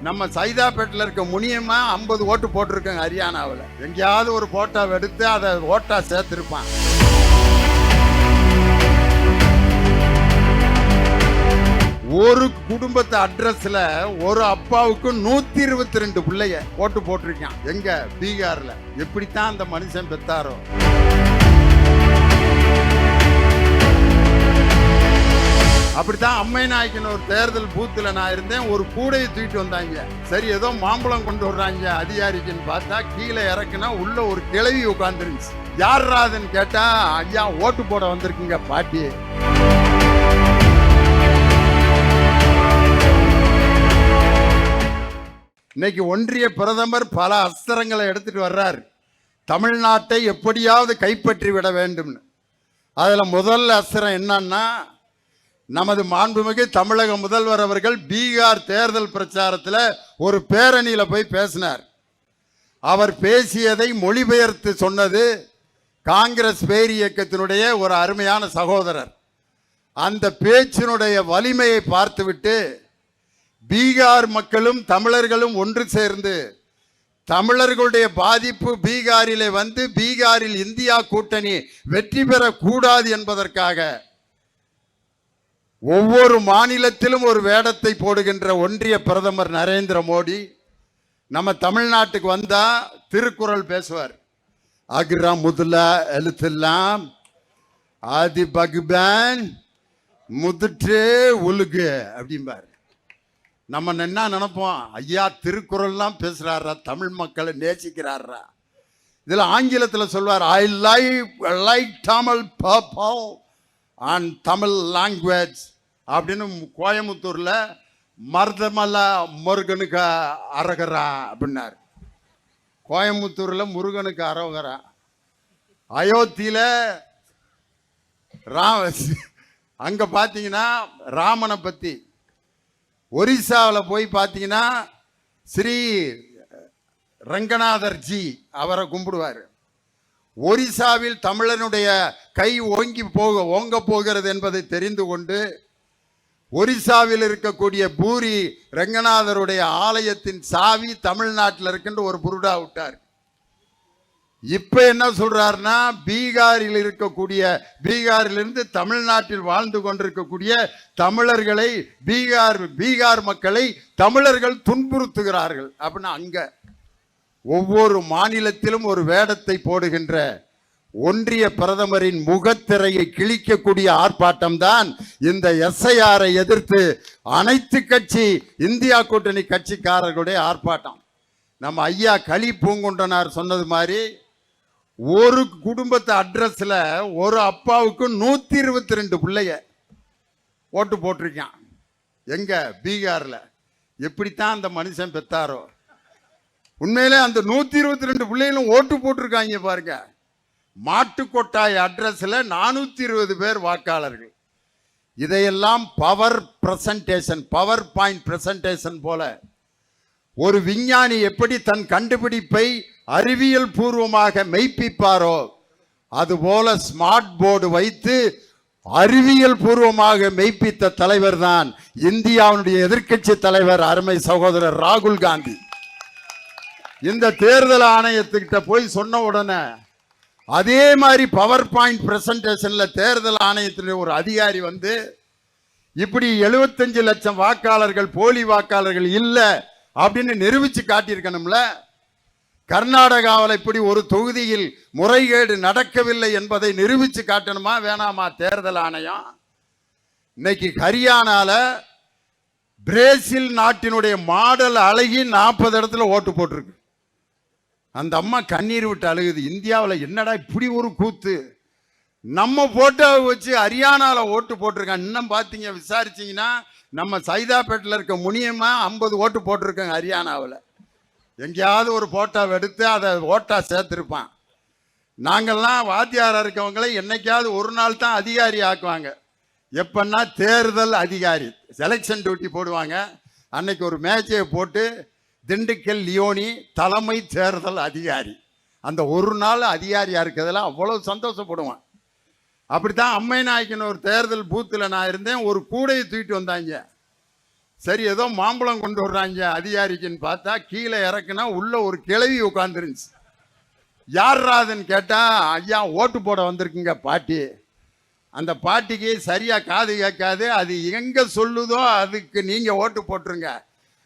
நம்ம சைதாப்பேட்டில் இருக்க முனியமா 50 ஓட்டு போட்டிருக்கேங்க ஹரியானாவில். எங்கேயாவது ஒரு போட்டோவை எடுத்து அதை ஓட்டா சேர்த்திருப்பான். ஒரு குடும்பத்து அட்ரஸ்ல ஒரு அப்பாவுக்கு 122 பிள்ளைய ஓட்டு போட்டிருக்கான். எங்க? பீகார்ல. எப்படித்தான் அந்த மனுஷன் பெத்தாரோ. அப்படித்தான் அம்மை நாய்க்குன்னு ஒரு தேர்தல் பூத்துல நான் இருந்தேன். ஒரு கூடையை தூக்கிட்டு வந்தாங்க. சரி ஏதோ மாம்பழம் கொண்டு வர்றாங்க அதிகாரிக்குன்னு பார்த்தா கீழே இறக்குனா உள்ள ஒரு கிழவி உட்கார்ந்துருந்துச்சு. யாராதுன்னு கேட்டா, ஐயா ஓட்டு போட வந்திருக்குங்க பாட்டி. இன்னைக்கு ஒன்றிய பிரதமர் பல அஸ்திரங்களை எடுத்துட்டு வர்றார். தமிழ்நாட்டை எப்படியாவது கைப்பற்றி விட வேண்டும்னு. அதுல முதல் அஸ்திரம் என்னன்னா, நமது மாண்புமிகு தமிழக முதல்வர் அவர்கள் பீகார் தேர்தல் பிரச்சாரத்தில் ஒரு பேரணியில போய் பேசினார். அவர் பேசியதை மொழிபெயர்த்து சொன்னது காங்கிரஸ் பேர் இயக்கத்தினுடைய ஒரு அருமையான சகோதரர். அந்த பேச்சினுடைய வலிமையை பார்த்துவிட்டு பீகார் மக்களும் தமிழர்களும் ஒன்று சேர்ந்து தமிழர்களுடைய பாதிப்பு பீகாரிலே வந்து பீகாரில் இந்தியா கூட்டணி வெற்றி பெறக்கூடாது என்பதற்காக ஒவ்வொரு மாநிலத்திலும் ஒரு வேடத்தை போடுகின்ற ஒன்றிய பிரதமர் நரேந்திர மோடி நம்ம தமிழ்நாட்டுக்கு வந்தா திருக்குறள் பேசுவார். அக்ரா முதலா எழுத்தெல்லாம் ஆதி பகுபான் முதுற்றே உலுகு அப்படிம்பார். நம்ம என்ன நினைப்போம், ஐயா திருக்குறள்லாம் பேசுறாரா, தமிழ் மக்களை நேசிக்கிறாரா. இதுல ஆங்கிலத்தில் சொல்வார், I like Tamil people and Tamil language அப்படின்னு. கோயம்புத்தூர்ல மருதமலை முருகனுக்கு அரகரா அப்படின்னாரு. கோயம்புத்தூர்ல முருகனுக்கு அரகரா. அயோத்தியில அங்க பாத்தீங்கன்னா ராமனை பத்தி. ஒரிசாவில் போய் பார்த்தீங்கன்னா ஸ்ரீ ரங்கநாதர் ஜி அவரை கும்பிடுவார். ஒரிசாவில் தமிழனுடைய கை ஓங்க போகிறது என்பதை தெரிந்து கொண்டு ஒரிசாவில் இருக்கக்கூடிய பூரி ரங்கநாதருடைய ஆலயத்தின் சாவி தமிழ்நாட்டில் இருக்கின்ற ஒரு புருடா விட்டார். இப்ப என்ன சொல்றாருன்னா, பீகாரிலிருந்து தமிழ்நாட்டில் வாழ்ந்து கொண்டிருக்கக்கூடிய தமிழர்களை பீகார் மக்களை தமிழர்கள் துன்புறுத்துகிறார்கள் அப்படின்னு. அங்க ஒவ்வொரு மாநிலத்திலும் ஒரு வேடத்தை போடுகின்ற ஒன்றிய பிரதமரின் முகத்திரையை கிழிக்கக்கூடிய ஆர்ப்பாட்டம் தான் இந்த எஸ்ஐஆரை எதிர்த்து அனைத்து கட்சி இந்தியா கூட்டணி கட்சிக்காரர்களுடைய ஆர்ப்பாட்டம். நம்ம ஐயா களி பூங்குன்றனார் சொன்னது மாதிரி ஒரு குடும்பத்து அட்ரஸ்ல ஒரு அப்பாவுக்கு 122 பிள்ளைய ஓட்டு போட்டிருக்கான். எங்க? பீகார்ல. எப்படித்தான் அந்த மனுஷன் பெத்தாரோ. உண்மையிலே அந்த 122 பிள்ளைகளும் ஓட்டு போட்டிருக்காங்க பாருங்க. மாட்டுக்கொட்டாய் அட்ரஸ்ல 420 பேர் வாக்காளர்கள். இதையெல்லாம் பவர் பாயிண்ட் பிரசன்டேஷன் போல ஒரு விஞ்ஞானி எப்படி தன் கண்டுபிடிப்பை அறிவியல் பூர்வமாக மெய்ப்பிப்பாரோ அதுபோல ஸ்மார்ட் போர்டு வைத்து அறிவியல் பூர்வமாக மெய்ப்பித்த தலைவர் தான் இந்தியாவுடைய எதிர்க்கட்சி தலைவர் அருமை சகோதரர் ராகுல் காந்தி. இந்த தேர்தல் ஆணையத்துக்கிட்ட போய் சொன்ன உடனே அதே மாதிரி பவர் பாயிண்ட் பிரசன்டேஷன்ல தேர்தல் ஆணையத்தினுடைய ஒரு அதிகாரி வந்து இப்படி 75 லட்சம் வாக்காளர்கள் போலி வாக்காளர்கள் இல்லை அப்படின்னு நிரூபிச்சு காட்டியிருக்கணும்ல. கர்நாடகாவில் இப்படி ஒரு தொகுதியில் முறைகேடு நடக்கவில்லை என்பதை நிரூபிச்சு காட்டணுமா வேணாமா தேர்தல் ஆணையம்? இன்னைக்கு ஹரியானால பிரேசில் நாட்டினுடைய மாடல் அழகி 40 இடத்துல ஓட்டு போட்டிருக்கு. அந்த அம்மா கண்ணீர் விட்டு அழுகுது. இந்தியாவில் என்னடா இப்படி ஒரு கூத்து, நம்ம போட்டோவை வச்சு ஹரியானால ஓட்டு போட்டிருக்கான். இன்னும் பார்த்தீங்க விசாரிச்சீங்கன்னா நம்ம சைதாப்பேட்டில் இருக்க முனியமா 50 ஓட்டு போட்டிருக்கேங்க ஹரியானாவில். எங்கேயாவது ஒரு போட்டோவை எடுத்து அதை ஓட்டா சேர்த்திருப்பான். நாங்கள்லாம் வாத்தியாராக இருக்கவங்களை என்னைக்காவது ஒரு நாள் தான் அதிகாரி ஆக்குவாங்க. எப்பன்னா தேர்தல் அதிகாரி செலெக்ஷன் டியூட்டி போடுவாங்க. அன்னைக்கு ஒரு மேட்சை போட்டு திண்டுக்கல் லியோனி தலைமை தேர்தல் அதிகாரி, அந்த ஒரு நாள் அதிகாரியா இருக்கிறதுல அவ்வளவு சந்தோஷப்படுவான். அப்படித்தான் அம்மை நாய்க்குன்னு ஒரு தேர்தல் பூத்தில் நான் இருந்தேன். ஒரு கூடையை தூக்கிட்டு வந்தாங்க. சரி ஏதோ மாம்பழம் கொண்டு வர்றாங்க அதிகாரிக்குன்னு பார்த்தா கீழே இறக்குனா உள்ள ஒரு கிழவி உட்காந்துருந்துச்சு. யார்ராதுன்னு கேட்டா, ஐயா ஓட்டு போட வந்திருக்குங்க பாட்டி. அந்த பாட்டிக்கு சரியா காது கேட்காது, அது எங்க சொல்லுதோ அதுக்கு நீங்க ஓட்டு போட்டுருங்க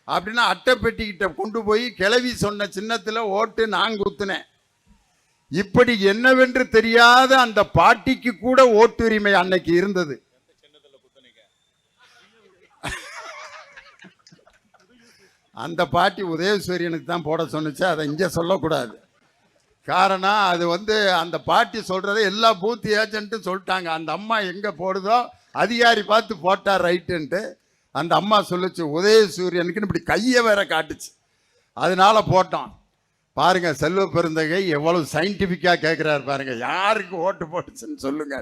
அப்படின்னா அட்டைப்பெட்டிக்கிட்ட கொண்டு போய் கிளவி சொன்ன சின்னத்துல ஓட்டு நான் குத்துனேன். இப்படி என்னவென்று தெரியாத அந்த பாட்டிக்கு கூட ஓட்டுரிமை அன்னைக்கு இருந்தது. அந்த பாட்டி உதயசூரியனுக்கு தான் போட சொன்னுச்சு, அதை இங்க சொல்லக்கூடாது. காரணம் அது அந்த பாட்டி சொல்றதை எல்லா பூத் ஏஜென்ட்டும் சொல்லிட்டாங்க. அந்த அம்மா எங்க போடுதோ அதிகாரி பார்த்து போட்டார் ரைட்டுன்ட்டு. அந்த அம்மா சொல்லுச்சு உதயசூரியனுக்குன்னு இப்படி கையை வேற காட்டுச்சு, அதனால போட்டோம். பாருங்க செல்வ பெருந்தகை எவ்வளவு சயின்டிபிக்கா கேட்கிறாரு பாருங்க, யாருக்கு ஓட்டு போட்டுச்சுன்னு சொல்லுங்க.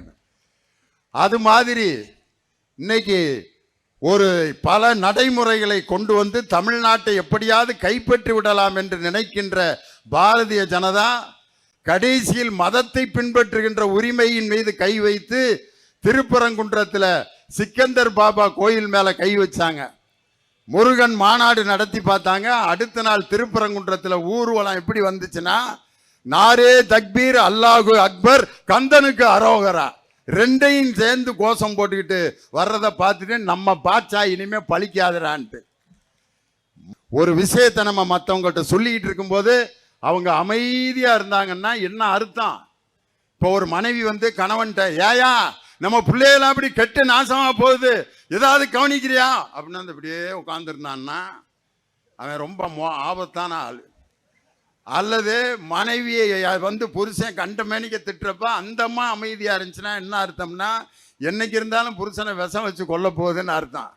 அது மாதிரி இன்னைக்கு ஒரு பல நடைமுறைகளை கொண்டு வந்து தமிழ்நாட்டை எப்படியாவது கைப்பற்றி விடலாம் என்று நினைக்கின்ற பாரதிய ஜனதா கடைசியில் மதத்தை பின்பற்றுகின்ற உரிமையின் மீது கை வைத்து திருப்பரங்குன்றத்தில் சிக்கந்தர் பாபா கோயில் மேல கை வச்சாங்க. முருகன் மாநாடு நடத்தி பார்த்தாங்க. அடுத்த நாள் திருப்பரங்குன்றத்தில் ஊர்வலம் எப்படி வந்துச்சுன்னா, நாரே தக்பீர் அல்லாஹு அக்பர் கந்தனுக்கு அரோகரா ரெண்டையும் சேர்ந்து கோஷம் போட்டுக்கிட்டு வர்றதை பார்த்துட்டு நம்ம பாச்சா இனிமே பழிக்காதரான்ட்டு. ஒரு விஷயத்தை நம்ம மற்றவங்கள்ட்ட சொல்லிக்கிட்டு இருக்கும்போது அவங்க அமைதியா இருந்தாங்கன்னா என்ன அர்த்தம்? இப்போ ஒரு மனைவி கணவன்கிட்ட, ஏயா நம்ம பிள்ளைகளாம் அப்படி கெட்டு நாசமா போகுது, ஏதாவது கவனிக்கிறியா அப்படின்னு இப்படியே உட்கார்ந்துருந்தான்னா அவன் ரொம்ப ஆபத்தான ஆள். அல்லது மனைவியை புருஷன் கண்ட மேனிக்க திட்டுறப்ப அந்த அம்மா அமைதியா இருந்துச்சுன்னா என்ன அர்த்தம்னா, என்னைக்கு இருந்தாலும் புருஷனை விஷம் வச்சு கொல்ல போகுதுன்னு அர்த்தம்.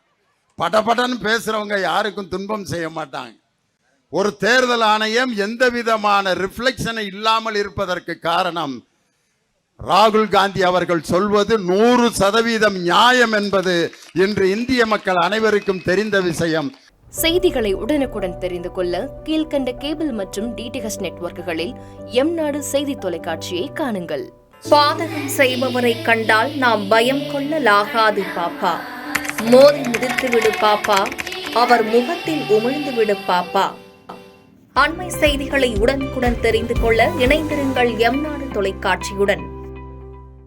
படபடன்னு பேசுறவங்க யாருக்கும் துன்பம் செய்ய மாட்டாங்க. ஒரு தேர்தல் ஆணையம் எந்த விதமான ரிஃப்ளெக்ஷனை இல்லாமல் இருப்பதற்கு காரணம் ராகுல் காந்தி அவர்கள் சொல்வது 100% நியாயம் என்பது இன்று இந்திய மக்கள் அனைவருக்கும் தெரிந்த விஷயம். செய்திகளை உடனுக்குடன் தெரிந்து கொள்ள கீழ்கண்ட கேபிள் மற்றும் டிடிஎச் நெட்வொர்க்குகளில் எம்நாடு செய்தி தொலைக்காட்சியை காணுங்கள். பாதகம் செய்பவரை கண்டால் நாம் பயம் கொள்ளலாகாது பாப்பா. மோதி மிதித்து விடு பாப்பா, அவர் முகத்தில் உமிழ்ந்து விடு பாப்பா. அண்மை செய்திகளை உடனுக்குடன் தெரிந்து கொள்ள இணைந்திருங்கள் எம்நாடு தொலைக்காட்சியுடன்.